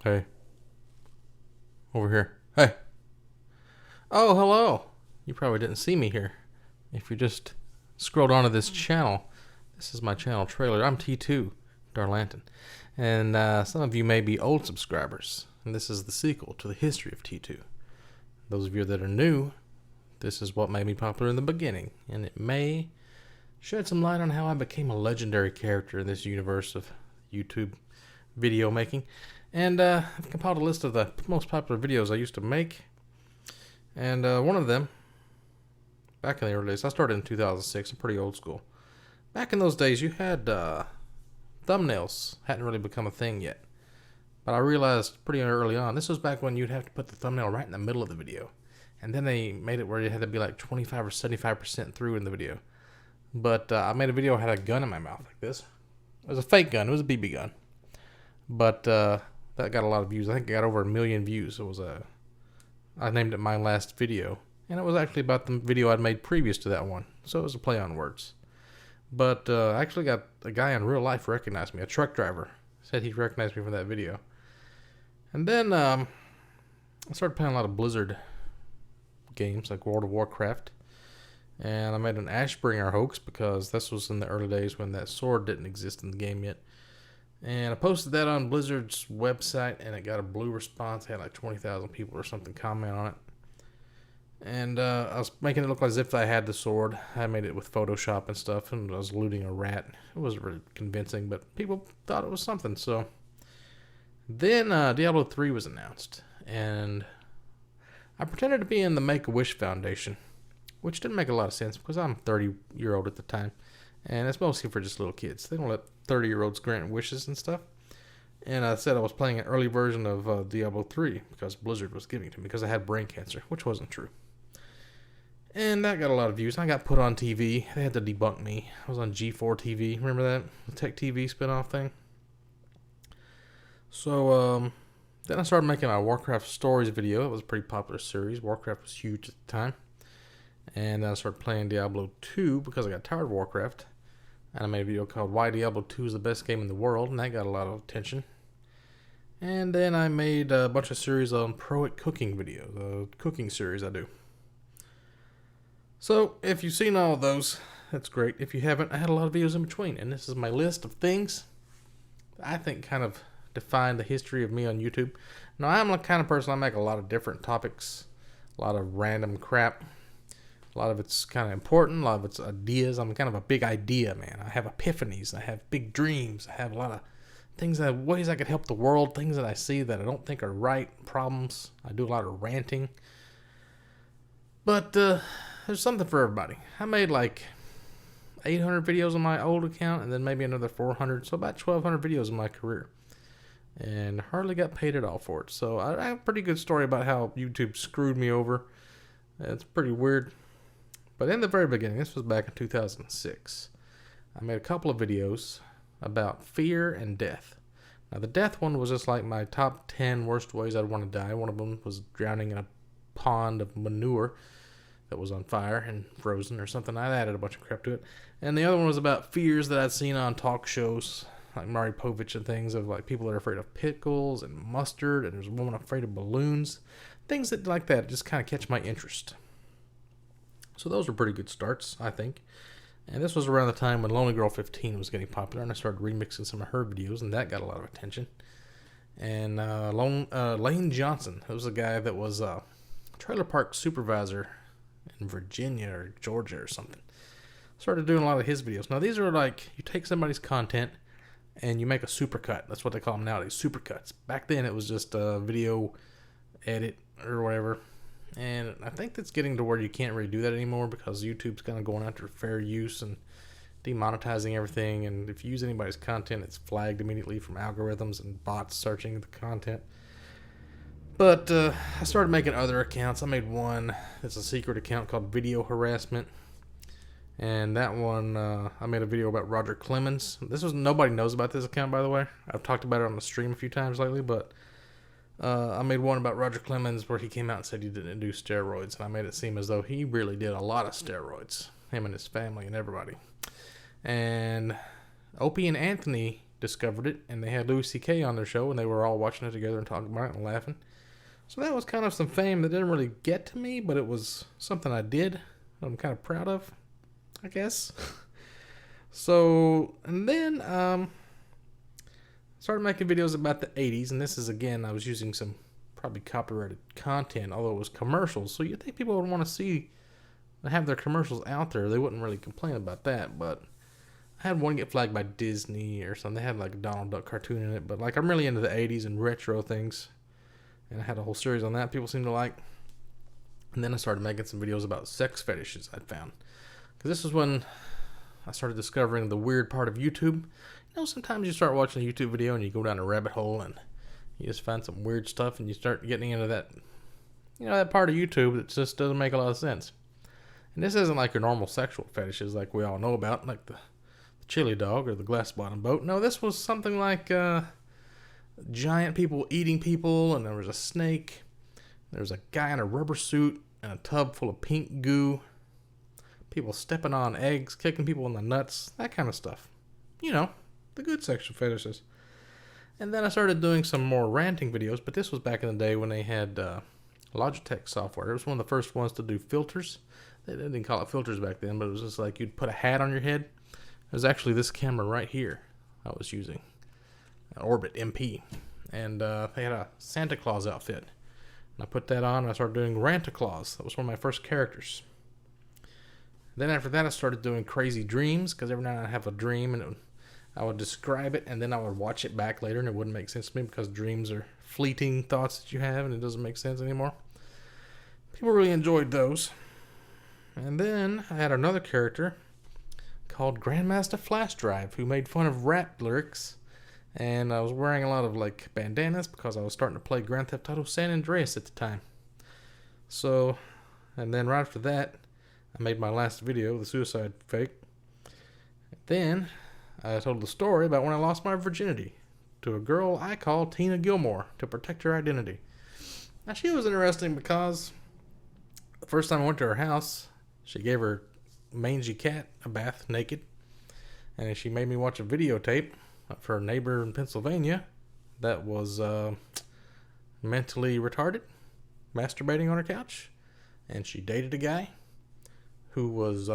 Hey, over here. Hey. Oh, hello. You probably didn't see me here. If you just scrolled onto this channel, this is my channel trailer. I'm T2, Darlanton. And some of you may be old subscribers. And this is the sequel to the history of T2. Those of you that are new, this is what made me popular in the beginning. And it may shed some light on how I became a legendary character in this universe of YouTube video making. And I've compiled a list of the most popular videos I used to make. And one of them, back in the early days, I started in 2006, I'm pretty old school. Back in those days, you had thumbnails hadn't really become a thing yet. But I realized pretty early on, this was back when you'd have to put the thumbnail right in the middle of the video. And then they made it where you had to be like 25 or 75% through in the video. But I made a video, I had a gun in my mouth like this. It was a fake gun, it was a BB gun. But that got a lot of views. I think it got over 1 million views. It was I named it My Last Video. And it was actually about the video I'd made previous to that one. So it was a play on words. But I actually got a guy in real life recognized me. A truck driver said he recognized me from that video. And then I started playing a lot of Blizzard games like World of Warcraft. And I made an Ashbringer hoax because this was in the early days when that sword didn't exist in the game yet. And I posted that on Blizzard's website, and it got a blue response. It had like 20,000 people or something comment on it. And I was making it look as if I had the sword. I made it with Photoshop and stuff, and I was looting a rat. It wasn't really convincing, but people thought it was something. So then Diablo 3 was announced, and I pretended to be in the Make-A-Wish Foundation, which didn't make a lot of sense because I'm 30-year-old at the time. And it's mostly for just little kids. They don't let 30-year-olds grant wishes and stuff. And I said I was playing an early version of Diablo 3 because Blizzard was giving it to me because I had brain cancer, which wasn't true. And that got a lot of views. I got put on TV. They had to debunk me. I was on G4 TV. Remember that? The Tech TV spinoff thing? So then I started making my Warcraft Stories video. It was a pretty popular series. Warcraft was huge at the time. And then I started playing Diablo 2 because I got tired of Warcraft. And I made a video called Why Diablo 2 is the Best Game in the World, and that got a lot of attention. And then I made a bunch of series on Pro-It cooking videos, a cooking series I do. So, if you've seen all of those, that's great. If you haven't, I had a lot of videos in between, and this is my list of things that I think kind of define the history of me on YouTube. Now, I'm the kind of person, I make a lot of different topics, a lot of random crap. A lot of it's kind of important. A lot of it's ideas. I'm kind of a big idea man. I have epiphanies. I have big dreams. I have a lot of things, ways I could help the world, things that I see that I don't think are right, problems. I do a lot of ranting. But there's something for everybody. I made like 800 videos on my old account and then maybe another 400. So about 1,200 videos in my career. And hardly got paid at all for it. So I have a pretty good story about how YouTube screwed me over. It's pretty weird. But in the very beginning, this was back in 2006, I made a couple of videos about fear and death. Now, the death one was just like my top 10 worst ways I'd want to die. One of them was drowning in a pond of manure that was on fire and frozen or something. I added a bunch of crap to it. And the other one was about fears that I'd seen on talk shows like Maury Povich and things of like people that are afraid of pickles and mustard, and there's a woman afraid of balloons. Things that like that just kind of catch my interest. So those were pretty good starts, I think. And this was around the time when Lonely Girl 15 was getting popular, and I started remixing some of her videos, and that got a lot of attention. And Lane Johnson, who was a guy that was a trailer park supervisor in Virginia or Georgia or something, started doing a lot of his videos. Now, these are like, you take somebody's content and you make a supercut. That's what they call them nowadays, supercuts. Back then, it was just a video edit or whatever. And I think that's getting to where you can't really do that anymore because YouTube's kind of going after fair use and demonetizing everything. And if you use anybody's content, it's flagged immediately from algorithms and bots searching the content. But I started making other accounts. I made one that's a secret account called Video Harassment. And that one, I made a video about Roger Clemens. Nobody knows about this account, by the way. I've talked about it on the stream a few times lately, but I made one about Roger Clemens where he came out and said he didn't do steroids, and I made it seem as though he really did a lot of steroids, him and his family and everybody. And Opie and Anthony discovered it, and they had Louis C.K. on their show, and they were all watching it together and talking about it and laughing. So that was kind of some fame that didn't really get to me, but it was something I did. I'm kind of proud of, I guess. So, and then started making videos about the 80s, and this is, again, I was using some probably copyrighted content, although it was commercials. So you'd think people would want to see, have their commercials out there. They wouldn't really complain about that, but I had one get flagged by Disney or something. They had like a Donald Duck cartoon in it, but like I'm really into the 80s and retro things, and I had a whole series on that people seem to like. And then I started making some videos about sex fetishes I'd found, because this is when I started discovering the weird part of YouTube. You know, sometimes you start watching a YouTube video and you go down a rabbit hole and you just find some weird stuff, and you start getting into that, you know, that part of YouTube that just doesn't make a lot of sense. And this isn't like your normal sexual fetishes like we all know about, like the chili dog or the glass bottom boat. No, this was something like giant people eating people, and there was a snake. There was a guy in a rubber suit and a tub full of pink goo. People stepping on eggs, kicking people in the nuts, that kind of stuff. You know, the good sexual fetishes. And then I started doing some more ranting videos, but this was back in the day when they had Logitech software. It was one of the first ones to do filters. They didn't call it filters back then, but it was just like you'd put a hat on your head. It was actually this camera right here I was using, an Orbit MP. And they had a Santa Claus outfit. And I put that on, and I started doing Rant-A-Claus. That was one of my first characters. Then after that, I started doing crazy dreams, because every night I'd have a dream, and I would describe it, and then I would watch it back later, and it wouldn't make sense to me, because dreams are fleeting thoughts that you have, and it doesn't make sense anymore. People really enjoyed those. And then I had another character called Grandmaster Flash Drive, who made fun of rap lyrics. And I was wearing a lot of like bandanas because I was starting to play Grand Theft Auto San Andreas at the time. So, and then right after that, I made my last video, the suicide fake. Then I told the story about when I lost my virginity to a girl I called Tina Gilmore to protect her identity. Now, she was interesting because the first time I went to her house, she gave her mangy cat a bath naked, and she made me watch a videotape of her neighbor in Pennsylvania that was mentally retarded, masturbating on her couch, and she dated a guy who was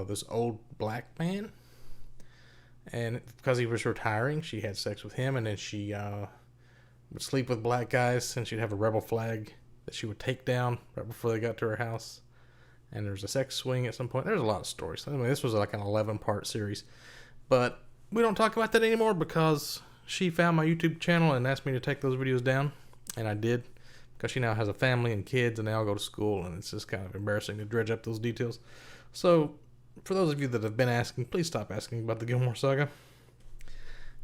this old black man, and because he was retiring, she had sex with him, and then she would sleep with black guys, and she'd have a rebel flag that she would take down right before they got to her house. And there's a sex swing at some point. There's a lot of stories. Anyway, this was like an 11-part series. But we don't talk about that anymore because she found my YouTube channel and asked me to take those videos down. And I did, because she now has a family and kids, and they all go to school, and it's just kind of embarrassing to dredge up those details. So, for those of you that have been asking, please stop asking about the Gilmore Saga.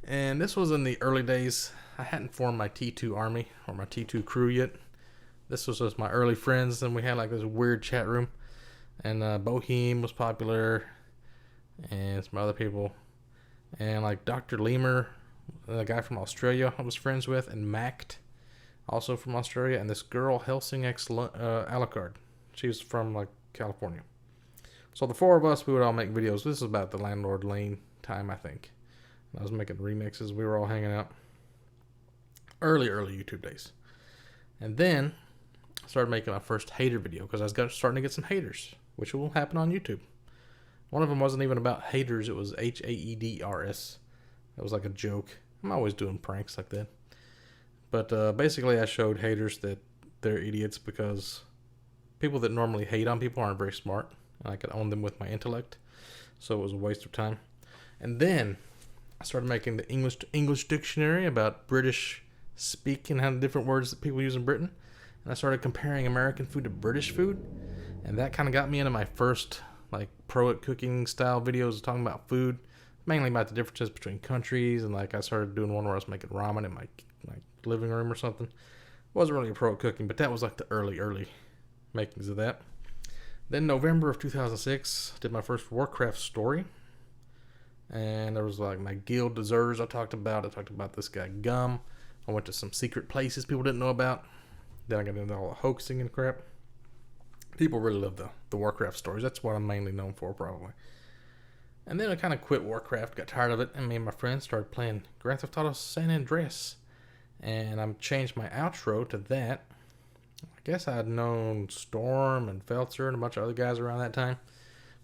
And this was in the early days. I hadn't formed my T2 army or my T2 crew yet. This was just my early friends, and we had like this weird chat room. And Bohem was popular, and some other people. And like Dr. Lemur, the guy from Australia I was friends with, and Mact, also from Australia, and this girl, Helsing X Alucard. She was from like California. So the four of us, we would all make videos. This is about the Landlord Lane time, I think. I was making remixes. We were all hanging out. Early YouTube days. And then I started making my first hater video because I was starting to get some haters, which will happen on YouTube. One of them wasn't even about haters. It was Haedrs. That was like a joke. I'm always doing pranks like that. But basically I showed haters that they're idiots because people that normally hate on people aren't very smart. And I could own them with my intellect. So it was a waste of time. And then I started making the English dictionary about British speaking, how the different words that people use in Britain. And I started comparing American food to British food. And that kind of got me into my first like pro at cooking style videos talking about food, mainly about the differences between countries. And like I started doing one where I was making ramen in my living room or something. Wasn't really a pro at cooking, but that was like the early makings of that. Then November of 2006, I did my first Warcraft story. And there was like my guild deserters I talked about. I talked about this guy Gum. I went to some secret places people didn't know about. Then I got into all the hoaxing and crap. People really love the Warcraft stories. That's what I'm mainly known for, probably. And then I kind of quit Warcraft, got tired of it, and me and my friends started playing Grand Theft Auto San Andreas. And I changed my outro to that. I guess I had known Storm and Feltzer and a bunch of other guys around that time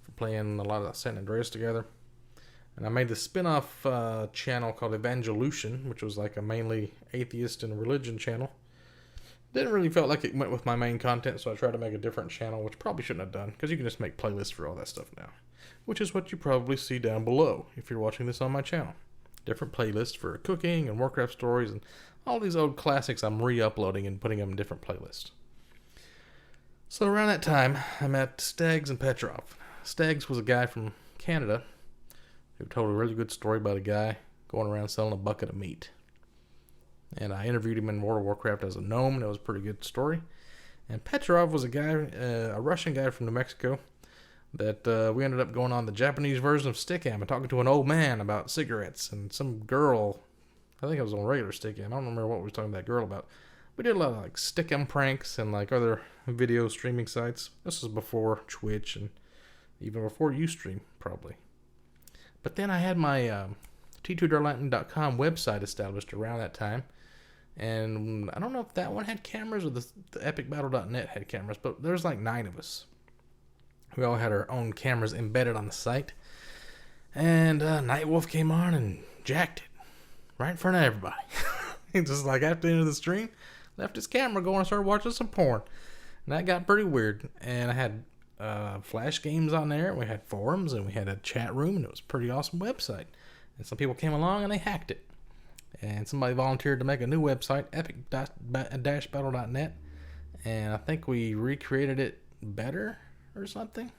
for playing a lot of San Andreas together. And I made the spin-off channel called Evangelution, which was like a mainly atheist and religion channel. Didn't really feel like it went with my main content, so I tried to make a different channel, which probably shouldn't have done, because you can just make playlists for all that stuff now. Which is what you probably see down below if you're watching this on my channel. Different playlists for cooking and Warcraft stories and all these old classics I'm re-uploading and putting them in different playlists. So around that time, I met Stags and Petrov. Stags was a guy from Canada who told a really good story about a guy going around selling a bucket of meat. And I interviewed him in World of Warcraft as a gnome, and it was a pretty good story. And Petrov was a guy, a Russian guy from New Mexico, that we ended up going on the Japanese version of Stickam and talking to an old man about cigarettes and some girl. I think it was on regular Stickam. I don't remember what we were talking to that girl about. We did a lot of like Stickam pranks and like other video streaming sites. This was before Twitch and even before Ustream, probably. But then I had my t2darlightning.com website established around that time. And I don't know if that one had cameras or the epicbattle.net had cameras, but there's like 9 of us. We all had our own cameras embedded on the site. And Nightwolf came on and jacked it right in front of everybody. He just like after the end of the stream, left his camera going and started watching some porn. And that got pretty weird. And I had flash games on there. We had forums and we had a chat room, and it was a pretty awesome website. And some people came along and they hacked it. And somebody volunteered to make a new website, epic-battle.net. And I think we recreated it better or something.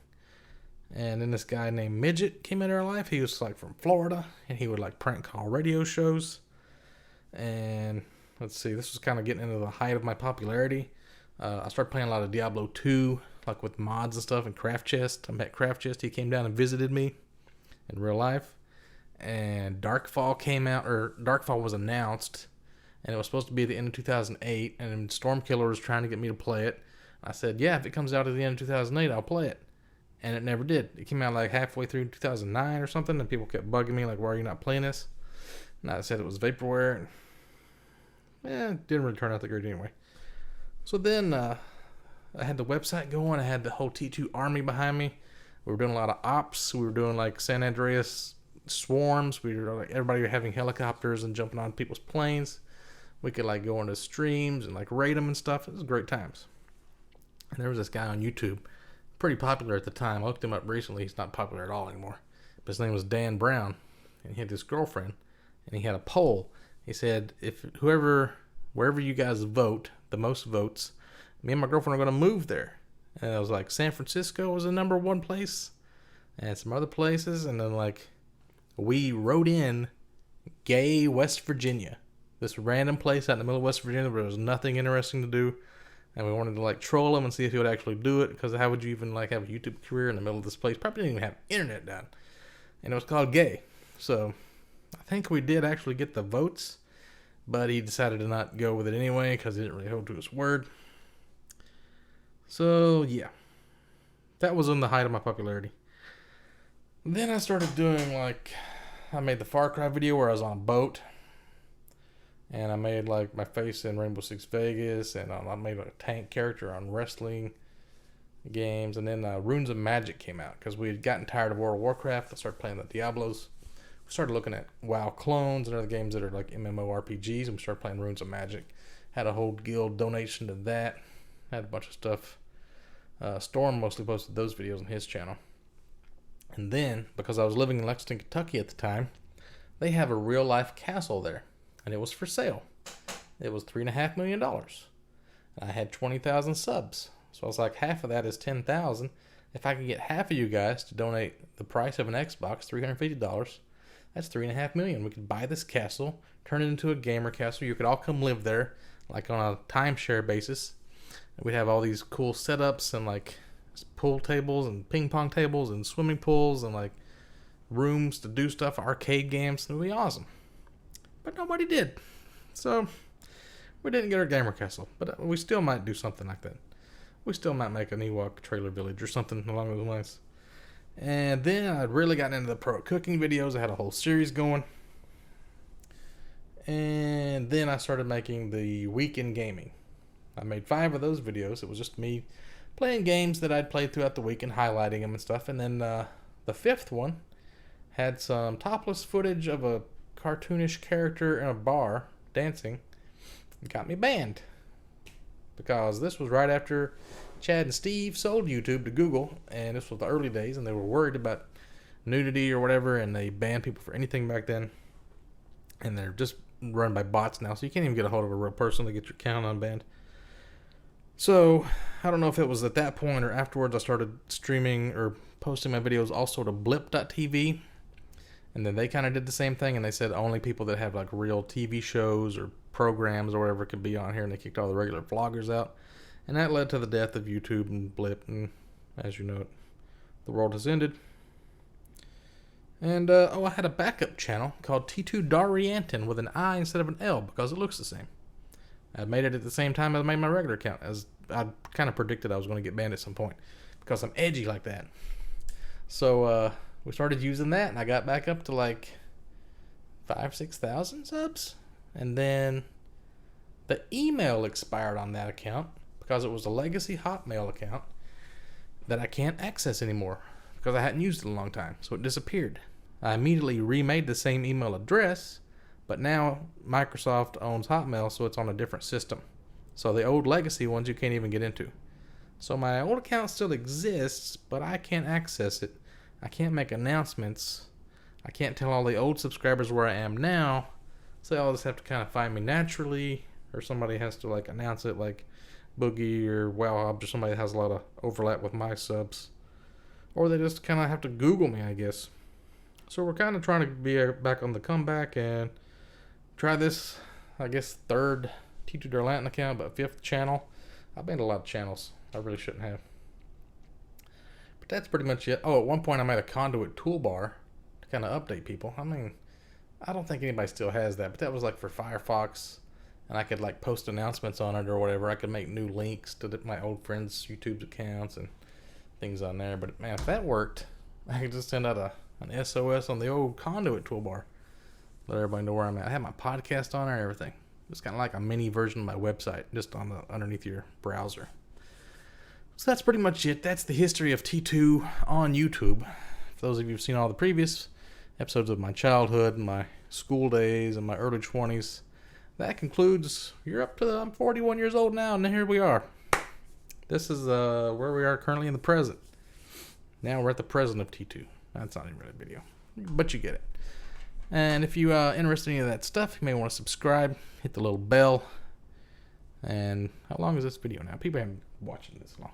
And then this guy named Midget came into our life. He was like from Florida, and he would like prank call radio shows. And let's see, this was kind of getting into the height of my popularity. I started playing a lot of Diablo 2, like with mods and stuff, and Craft Chest. I met Craft Chest. He came down and visited me in real life. And Darkfall came out, or Darkfall was announced, and it was supposed to be at the end of 2008, and Stormkiller was trying to get me to play it. I said, yeah, if it comes out at the end of 2008, I'll play it. And it never did. It came out like halfway through 2009 or something, and people kept bugging me, like, why are you not playing this? And I said it was vaporware, and it didn't really turn out that great anyway. So then I had the website going. I had the whole T2 army behind me. We were doing a lot of ops. We were doing like San Andreas swarms. We were like everybody were having helicopters and jumping on people's planes. We could like go into streams and like raid them and stuff. It was great times. And there was this guy on YouTube, pretty popular at the time. I looked him up recently. He's not popular at all anymore. But his name was Dan Brown, and he had this girlfriend, and he had a poll. He said, wherever you guys vote the most votes, me and my girlfriend are going to move there. And I was like, San Francisco was the number 1 place, and some other places, and then like we wrote in Gay, West Virginia, this random place out in the middle of West Virginia where there was nothing interesting to do, and we wanted to like troll him and see if he would actually do it, because how would you even like have a YouTube career in the middle of this place? Probably didn't even have internet down, and it was called Gay. So I think we did actually get the votes, but he decided to not go with it anyway because he didn't really hold to his word. So yeah, that was in the height of my popularity. Then I started doing like, I made the Far Cry video where I was on a boat, and I made like my face in Rainbow Six Vegas, and I made a tank character on wrestling games, and then Runes of Magic came out because we had gotten tired of World of Warcraft. I started playing the Diablos. We started looking at WoW clones and other games that are like MMORPGs, and we started playing Runes of Magic. Had a whole guild donation to that. Had a bunch of stuff. Storm mostly posted those videos on his channel. And then, because I was living in Lexington, Kentucky at the time, they have a real life castle there, and it was for sale. It was $3.5 million. I had 20,000 subs, so I was like, half of that is 10,000. If I could get half of you guys to donate the price of an Xbox, $350, that's $3.5 million. We could buy this castle, turn it into a gamer castle. You could all come live there, like on a timeshare basis. We'd have all these cool setups and like pool tables and ping pong tables and swimming pools and like rooms to do stuff, arcade games. It would be awesome. But nobody did. So we didn't get our gamer castle. But we still might do something like that. We still might make an Ewok trailer village or something along those lines. And then I'd really gotten into the pro cooking videos. I had a whole series going. And then I started making the weekend gaming. I made 5 of those videos. It was just me playing games that I'd played throughout the week and highlighting them and stuff. And then the 5th one had some topless footage of a cartoonish character in a bar dancing. It got me banned. Because this was right after Chad and Steve sold YouTube to Google. And this was the early days. And they were worried about nudity or whatever. And they banned people for anything back then. And they're just run by bots now. So you can't even get a hold of a real person to get your account unbanned. So, I don't know if it was at that point or afterwards I started streaming or posting my videos also to blip.tv. And then they kind of did the same thing, and they said only people that have like real TV shows or programs or whatever could be on here, and they kicked all the regular vloggers out. And that led to the death of YouTube and Blip, and as you know, the world has ended. And, I had a backup channel called T2 Dariantin with an I instead of an L because it looks the same. I made it at the same time as I made my regular account, as I kind of predicted I was going to get banned at some point because I'm edgy like that. So we started using that, and I got back up to like 5,000-6,000 subs. And then the email expired on that account because it was a legacy Hotmail account that I can't access anymore because I hadn't used it in a long time. So it disappeared. I immediately remade the same email address, but now Microsoft owns Hotmail, so it's on a different system. So the old legacy ones you can't even get into. So my old account still exists, but I can't access it. I can't make announcements. I can't tell all the old subscribers where I am now. So they'll just have to kind of find me naturally, or somebody has to like announce it, like Boogie or WowHobs or somebody that has a lot of overlap with my subs. Or they just kind of have to Google me, I guess. So we're kind of trying to be back on the comeback and try this, I guess, 3rd T2 Darlantin account, but 5th channel. I've made a lot of channels. I really shouldn't have. But that's pretty much it. Oh, at one point I made a conduit toolbar to kind of update people. I mean, I don't think anybody still has that, but that was like for Firefox. And I could like post announcements on it or whatever. I could make new links to my old friends' YouTube accounts and things on there. But man, if that worked, I could just send out an SOS on the old conduit toolbar. Let everybody know where I'm at. I have my podcast on there and everything. It's kind of like a mini version of my website, just on underneath your browser. So that's pretty much it. That's the history of T2 on YouTube. For those of you who've seen all the previous episodes of my childhood and my school days and my early 20s, that concludes. I'm 41 years old now, and here we are. This is where we are currently in the present. Now we're at the present of T2. That's not even really a video, but you get it. And if you are interested in any of that stuff, you may want to subscribe, hit the little bell. And how long is this video now? People haven't been watching this long.